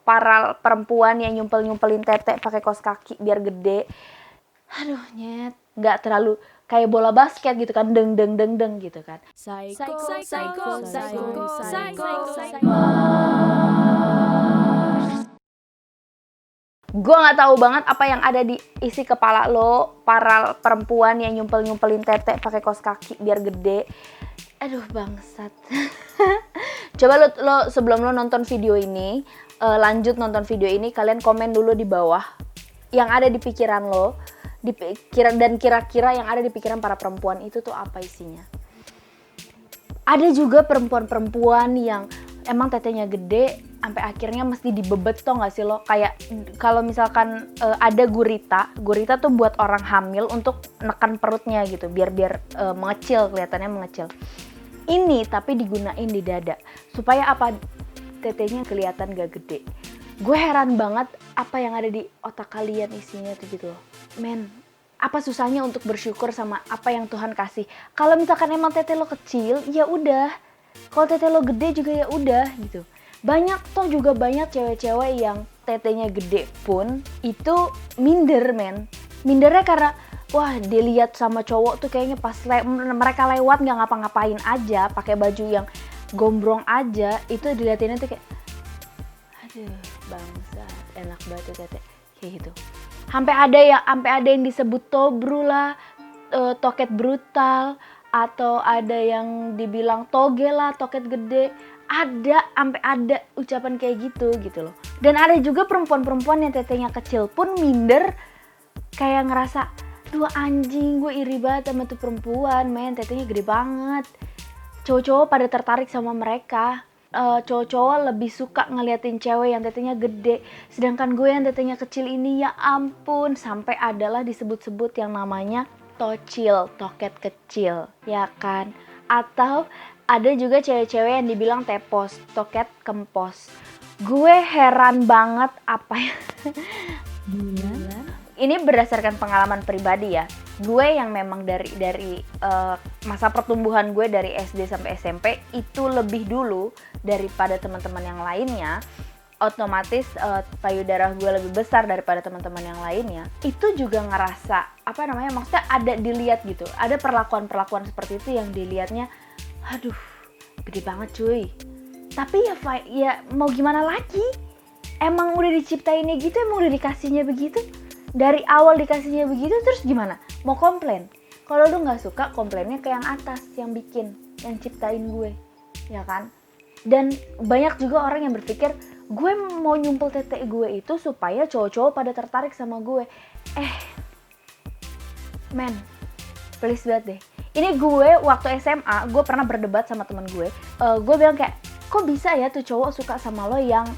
para perempuan yang nyumpel-nyumpelin tete pakai kaos kaki biar gede. Aduh nyet, nggak terlalu kayak bola basket gitu kan, deng deng deng deng gitu kan. Gue nggak tahu banget apa yang ada di isi kepala lo, para perempuan yang nyumpel-nyumpelin tete pakai kaos kaki biar gede. Aduh bangsat. Coba lo sebelum lo nonton video ini, lanjut nonton video ini, kalian komen dulu di bawah yang ada di pikiran lo, dan kira-kira yang ada di pikiran para perempuan itu tuh apa isinya. Ada juga perempuan-perempuan yang emang tetenya gede sampai akhirnya mesti dibebet, tau gak sih lo? Kayak kalau misalkan ada gurita tuh buat orang hamil untuk nekan perutnya gitu, biar mengecil, kelihatannya mengecil. Ini tapi digunain di dada supaya apa? Tetenya kelihatan gak gede. Gue heran banget apa yang ada di otak kalian isinya tuh gitu loh. Men, apa susahnya untuk bersyukur sama apa yang Tuhan kasih? Kalau misalkan emang tete lo kecil, ya udah. Kalau tete lo gede juga ya udah gitu. Banyak cewek-cewek yang tetenya gede pun itu minder, men. Mindernya karena wah, dilihat sama cowok tuh kayaknya pas mereka lewat nggak ngapa-ngapain aja, pakai baju yang gombrong aja, itu dilihatinnya tuh kayak aduh, bangsa, enak banget tuh tete kayak gitu. Sampai ada yang disebut tobru lah, toket brutal, atau ada yang dibilang toge lah, toket gede. Sampai ada ucapan kayak gitu loh. Dan ada juga perempuan-perempuan yang tetenya kecil pun minder, kayak ngerasa, duh anjing, gue iri banget sama tuh perempuan, men, tetenya gede banget. Cowok-cowok pada tertarik sama mereka. Cowok-cowok lebih suka ngeliatin cewek yang tetenya gede, sedangkan gue yang tetenya kecil ini, ya ampun, sampai adalah disebut-sebut yang namanya tocil, toket kecil, ya kan? Atau ada juga cewek-cewek yang dibilang tepos, toket kempos. Gue heran banget apa ya. Ini berdasarkan pengalaman pribadi ya. Gue yang memang dari masa pertumbuhan gue dari SD sampai SMP itu lebih dulu daripada teman-teman yang lainnya. Otomatis payudara gue lebih besar daripada teman-teman yang lainnya. Itu juga ngerasa maksudnya ada dilihat gitu. Ada perlakuan seperti itu yang dilihatnya, aduh, gede banget cuy. Tapi ya mau gimana lagi? Emang udah diciptainnya gitu, emang udah dikasihnya begitu. Dari awal dikasihnya begitu, terus gimana? Mau komplain? Kalau lu nggak suka, komplainnya ke yang atas, yang bikin, yang ciptain gue, ya kan? Dan banyak juga orang yang berpikir, gue mau nyumpel tete gue itu supaya cowok-cowok pada tertarik sama gue. Men, please banget deh. Ini gue waktu SMA, gue pernah berdebat sama temen gue. Gue bilang kayak, kok bisa ya tuh cowok suka sama lo yang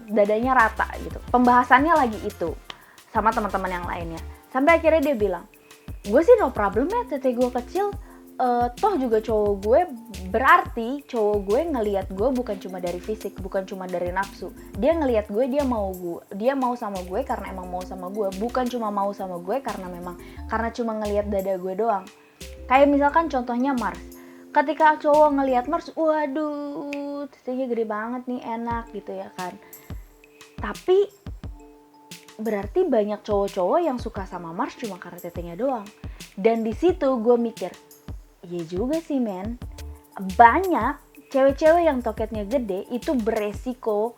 dadanya rata gitu. Pembahasannya lagi itu sama teman-teman yang lainnya. Sampai akhirnya dia bilang, gue sih no problem ya tete gue kecil. Toh juga cowok gue, berarti cowok gue ngelihat gue bukan cuma dari fisik, bukan cuma dari nafsu. Dia ngelihat gue, dia mau sama gue karena emang mau sama gue, bukan cuma mau sama gue karena cuma ngelihat dada gue doang. Kayak misalkan contohnya Mars. Ketika cowok ngelihat Mars, waduh, tetenya gede banget nih, enak gitu ya kan. Tapi berarti banyak cowok-cowok yang suka sama Mars cuma karena tetenya doang. Dan di situ gue mikir, iya juga sih men. Banyak cewek-cewek yang toketnya gede itu beresiko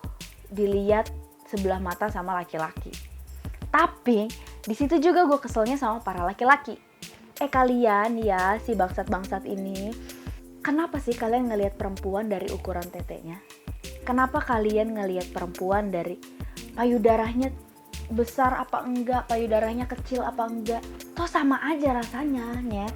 dilihat sebelah mata sama laki-laki. Tapi di situ juga gue keselnya sama para laki-laki. Kalian ya, si bangsat-bangsat ini, kenapa sih kalian ngelihat perempuan dari ukuran tetenya? Kenapa kalian ngelihat perempuan dari payudaranya besar apa enggak, payudaranya kecil apa enggak? Toh sama aja rasanya, nyet.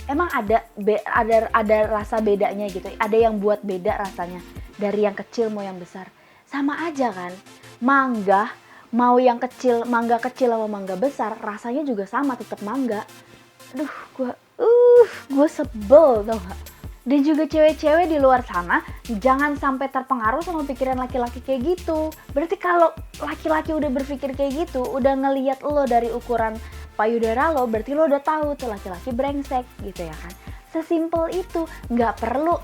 Emang ada rasa bedanya gitu. Ada yang buat beda rasanya dari yang kecil mau yang besar. Sama aja kan. Mangga mau yang kecil, mangga kecil sama mangga besar, rasanya juga sama, tetap mangga. Aduh, gue sebel tau gak? Dan juga cewek-cewek di luar sana jangan sampai terpengaruh sama pikiran laki-laki kayak gitu. Berarti kalau laki-laki udah berpikir kayak gitu, udah ngelihat lo dari ukuran payudara lo, berarti lo udah tahu tuh laki-laki brengsek gitu ya kan. Sesimpel itu, nggak perlu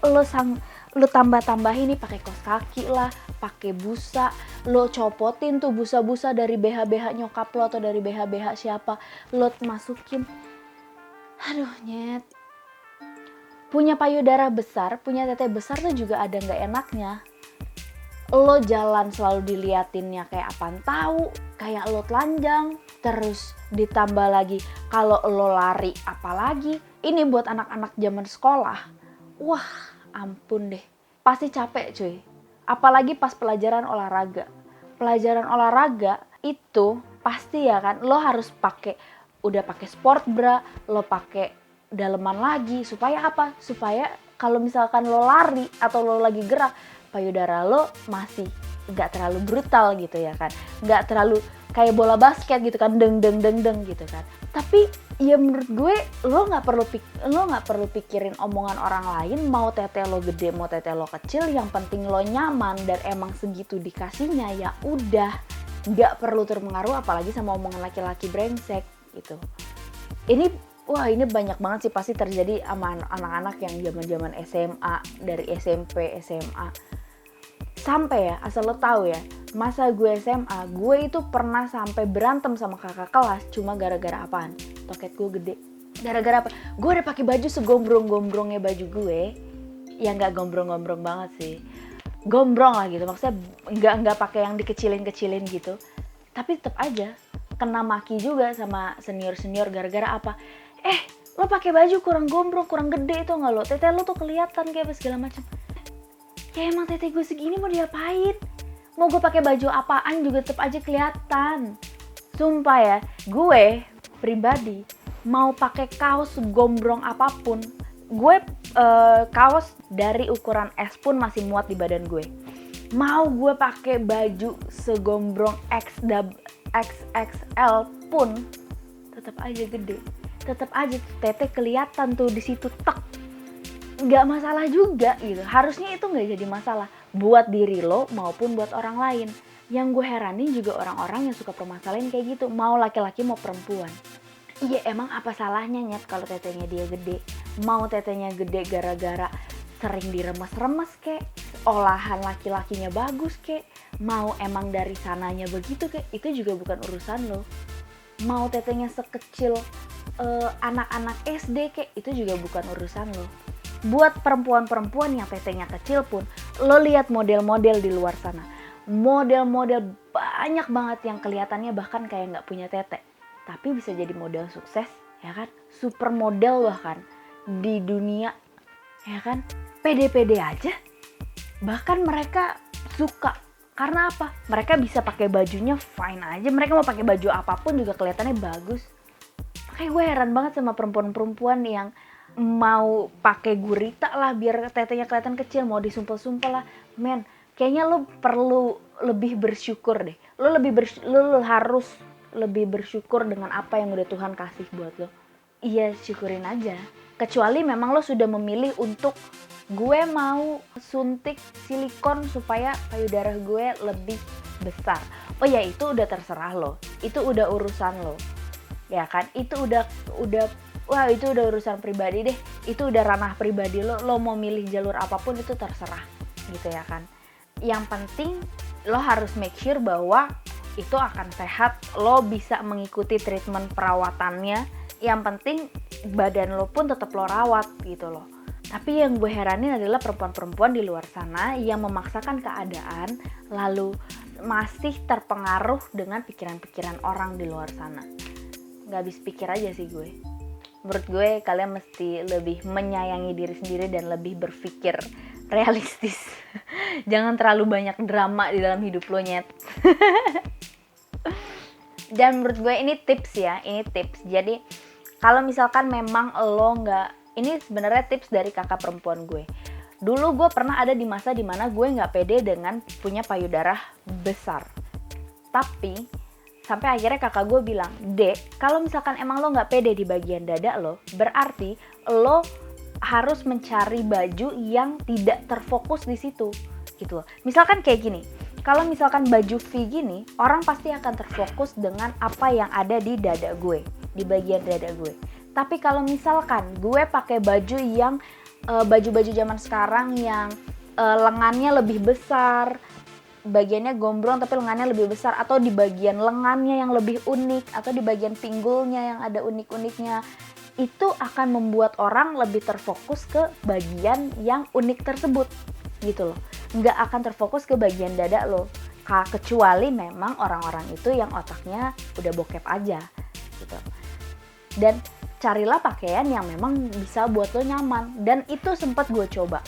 lo tambah-tambahin nih pakai kaos kaki lah, pakai busa, lo copotin tuh busa-busa dari BH-BH nyokap lo atau dari BH-BH siapa, lo masukin. Aduh nyet. Punya payudara besar, punya tete besar tuh juga ada nggak enaknya. Lo jalan selalu diliatinnya kayak apaan tahu, kayak lo telanjang. Terus ditambah lagi kalau lo lari apalagi. Ini buat anak-anak zaman sekolah. Wah ampun deh. Pasti capek cuy. Apalagi pas pelajaran olahraga. Pelajaran olahraga itu pasti ya kan lo harus udah pakai sport bra, lo pakai daleman lagi. Supaya apa? Supaya kalau misalkan lo lari atau lo lagi gerak, payudara lo masih nggak terlalu brutal gitu ya kan, nggak terlalu kayak bola basket gitu kan, deng gitu kan. Tapi ya menurut gue lo nggak perlu pikirin omongan orang lain, mau tete lo gede mau tete lo kecil, yang penting lo nyaman dan emang segitu dikasihnya, ya udah, nggak perlu terpengaruh apalagi sama omongan laki-laki brengsek gitu. Ini banyak banget sih pasti terjadi sama anak-anak yang zaman-zaman SMA, dari SMP, SMA. Sampai ya, asal lo tahu ya, masa gue SMA, gue itu pernah sampai berantem sama kakak kelas cuma gara-gara apaan? Toket gue gede. Gara-gara apa? Gue udah pakai baju segombrong-gombrongnya baju gue. Ya nggak gombrong-gombrong banget sih. Gombrong lah gitu, maksudnya nggak pakai yang dikecilin-kecilin gitu. Tapi tetap aja kena maki juga sama senior-senior gara-gara apa? Lo pakai baju kurang gombrong, kurang gede itu nggak lo? Tete lo tuh kelihatan kayak apa segala macam. Ya emang tete gue segini mau diapain? Mau gue pakai baju apaan juga tetap aja kelihatan. Sumpah ya, gue pribadi mau pakai kaos gombrong apapun, gue kaos dari ukuran S pun masih muat di badan gue. Mau gue pakai baju segombrong XXL pun tetap aja gede. Tetap aja tete kelihatan tuh di situ tek. Nggak masalah juga gitu. Harusnya itu nggak jadi masalah buat diri lo maupun buat orang lain. Yang gue heranin juga orang-orang yang suka permasalahin kayak gitu, mau laki-laki mau perempuan. Iya emang apa salahnya nyet kalau tetenya dia gede? Mau tetenya gede gara-gara sering diremes-remes kek, olahan laki-lakinya bagus kek, mau emang dari sananya begitu kek, itu juga bukan urusan lo. Mau tetenya sekecil anak-anak SD kek, itu juga bukan urusan lo. Buat perempuan-perempuan yang tetenya kecil pun, lo lihat model-model di luar sana. Model-model banyak banget yang kelihatannya bahkan kayak nggak punya tete. Tapi bisa jadi model sukses, ya kan? Supermodel bahkan di dunia, ya kan? Pede-pede aja. Bahkan mereka suka. Karena apa? Mereka bisa pakai bajunya fine aja. Mereka mau pakai baju apapun juga kelihatannya bagus. Makanya gue heran banget sama perempuan-perempuan yang mau pakai gurita lah biar tetenya kelihatan kecil, mau disumpel-sumpel lah. Men, kayaknya lo perlu lebih bersyukur deh. Lo harus lebih bersyukur dengan apa yang udah Tuhan kasih buat lo. Iya, syukurin aja. Kecuali memang lo sudah memilih untuk gue mau suntik silikon supaya payudara gue lebih besar. Oh ya, itu udah terserah lo. Itu udah urusan lo. Ya kan? Itu udah itu udah urusan pribadi deh. Itu udah ranah pribadi lo. Lo mau milih jalur apapun itu terserah. Gitu ya kan? Yang penting lo harus make sure bahwa itu akan sehat. Lo bisa mengikuti treatment perawatannya. Yang penting badan lo pun tetap lo rawat gitu loh. Tapi yang gue heranin adalah perempuan-perempuan di luar sana yang memaksakan keadaan lalu masih terpengaruh dengan pikiran-pikiran orang di luar sana. Gak habis pikir aja sih gue. Menurut gue kalian mesti lebih menyayangi diri sendiri dan lebih berpikir realistis. Jangan terlalu banyak drama di dalam hidup lo nyet. Dan menurut gue ini tips ya, ini tips. Jadi kalau misalkan memang lo nggak, ini sebenarnya tips dari kakak perempuan gue. Dulu gue pernah ada di masa dimana gue nggak pede dengan punya payudara besar. Tapi sampai akhirnya kakak gue bilang, Dek, kalau misalkan emang lo nggak pede di bagian dada lo, berarti lo harus mencari baju yang tidak terfokus di situ, gitu loh. Misalkan kayak gini, kalau misalkan baju V gini, orang pasti akan terfokus dengan apa yang ada di dada gue, di bagian dada gue. Tapi kalau misalkan gue pakai baju yang baju-baju zaman sekarang yang lengannya lebih besar, bagiannya gombrong tapi lengannya lebih besar, atau di bagian lengannya yang lebih unik, atau di bagian pinggulnya yang ada unik-uniknya, itu akan membuat orang lebih terfokus ke bagian yang unik tersebut gitu loh. Nggak akan terfokus ke bagian dada lo, kecuali memang orang-orang itu yang otaknya udah bokep aja gitu. Dan carilah pakaian yang memang bisa buat lo nyaman. Dan itu sempat gue coba,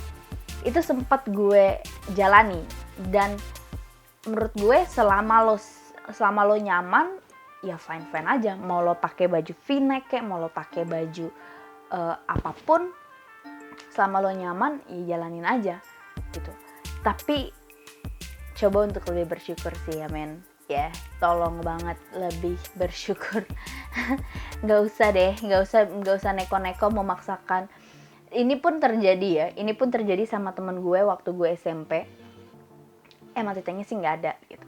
itu sempat gue jalani. Dan menurut gue selama lo nyaman, ya fine aja. Mau lo pakai baju v-neck kayak, mau lo pakai baju apapun, selama lo nyaman, ya jalanin aja gitu. Tapi coba untuk lebih bersyukur sih ya men. Ya, tolong banget lebih bersyukur. Nggak usah neko-neko memaksakan. Ini pun terjadi sama temen gue waktu gue SMP. Emang titanya sih nggak ada gitu.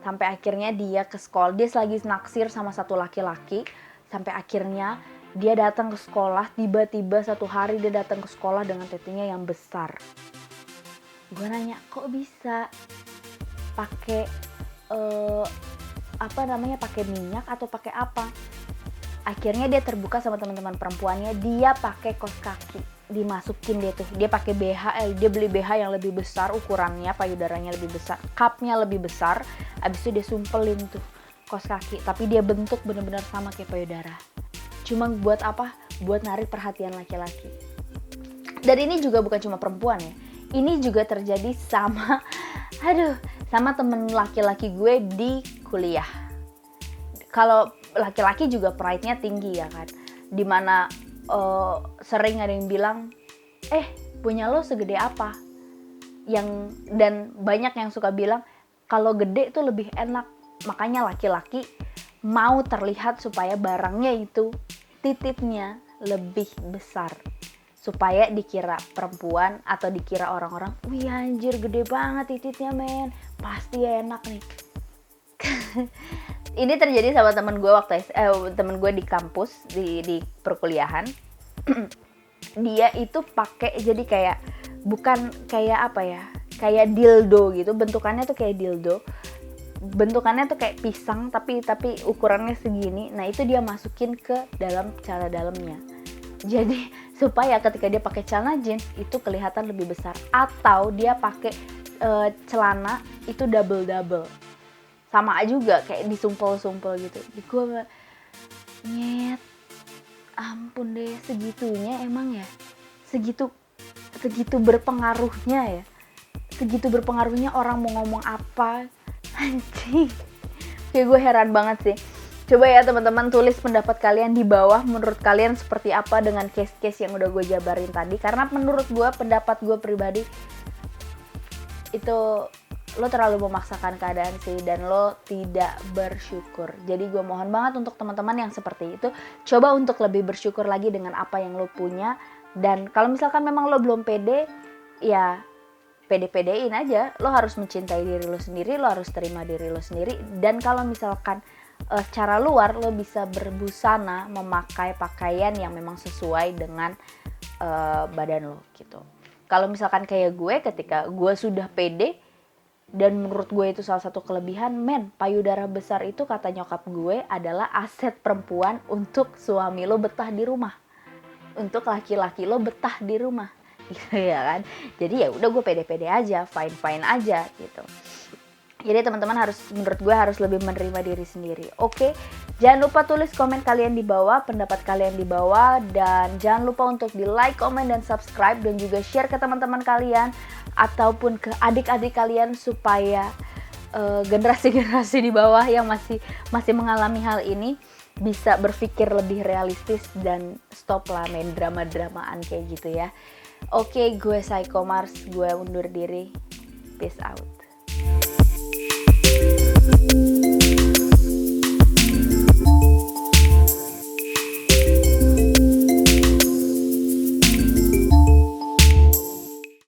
Sampai akhirnya dia ke sekolah, dia lagi naksir sama satu laki-laki. Sampai akhirnya dia datang ke sekolah, tiba-tiba satu hari dia datang ke sekolah dengan titinya yang besar. Gue nanya, kok bisa? Pakai pakai minyak atau pakai apa? Akhirnya dia terbuka sama teman-teman perempuannya, dia pakai kaos kaki, dimasukin dia pakai BH, dia beli BH yang lebih besar ukurannya, payudaranya lebih besar, cupnya lebih besar, abis itu dia sumpelin tuh kaos kaki, tapi dia bentuk bener-bener sama kayak payudara. Cuma buat apa? Buat narik perhatian laki-laki. Dan ini juga bukan cuma perempuan ya, ini juga terjadi sama temen laki-laki gue di kuliah. Kalau laki-laki juga pride-nya tinggi ya kan, dimana sering ada yang bilang, punya lo segede apa? Dan banyak yang suka bilang kalau gede tuh lebih enak. Makanya laki-laki mau terlihat supaya barangnya itu titiknya lebih besar, supaya dikira perempuan atau dikira orang-orang, wih anjir gede banget titiknya men, pasti enak nih. Ini terjadi sama temen gue di kampus, di perkuliahan. Dia itu pakai jadi kayak, bukan kayak apa ya, kayak dildo gitu, bentukannya tuh kayak dildo, bentukannya tuh kayak pisang tapi ukurannya segini. Nah itu dia masukin ke dalam celana dalamnya, jadi supaya ketika dia pakai celana jeans itu kelihatan lebih besar. Atau dia pakai celana itu double, sama juga kayak disumpel-sumpel gitu. Di gue nyet, ampun deh, segitunya emang ya, segitu berpengaruhnya ya, segitu berpengaruhnya orang mau ngomong apa. Anjing, kayak gue heran banget sih. Coba ya teman-teman tulis pendapat kalian di bawah, menurut kalian seperti apa dengan case-case yang udah gue jabarin tadi. Karena menurut gue, pendapat gue pribadi, itu lo terlalu memaksakan keadaan sih, dan lo tidak bersyukur. Jadi gue mohon banget untuk teman-teman yang seperti itu, coba untuk lebih bersyukur lagi dengan apa yang lo punya. Dan kalau misalkan memang lo belum pede, ya pede-pedein aja. Lo harus mencintai diri lo sendiri, lo harus terima diri lo sendiri. Dan kalau misalkan secara luar lo bisa berbusana, memakai pakaian yang memang sesuai dengan badan lo gitu. Kalau misalkan kayak gue, ketika gue sudah pede, dan menurut gue itu salah satu kelebihan, payudara besar itu kata nyokap gue adalah aset perempuan untuk suami lo betah di rumah, untuk laki-laki lo betah di rumah gitu ya kan. Jadi ya udah, gue pede-pede aja, fine aja gitu. Jadi teman-teman menurut gue harus lebih menerima diri sendiri. Oke, jangan lupa tulis komen kalian di bawah, pendapat kalian di bawah, dan jangan lupa untuk di like, komen, dan subscribe, dan juga share ke teman-teman kalian ataupun ke adik-adik kalian supaya generasi-generasi di bawah yang masih mengalami hal ini bisa berpikir lebih realistis dan stop lah main drama-dramaan kayak gitu ya. Oke, gue Psycho Mars, gue undur diri. Peace out.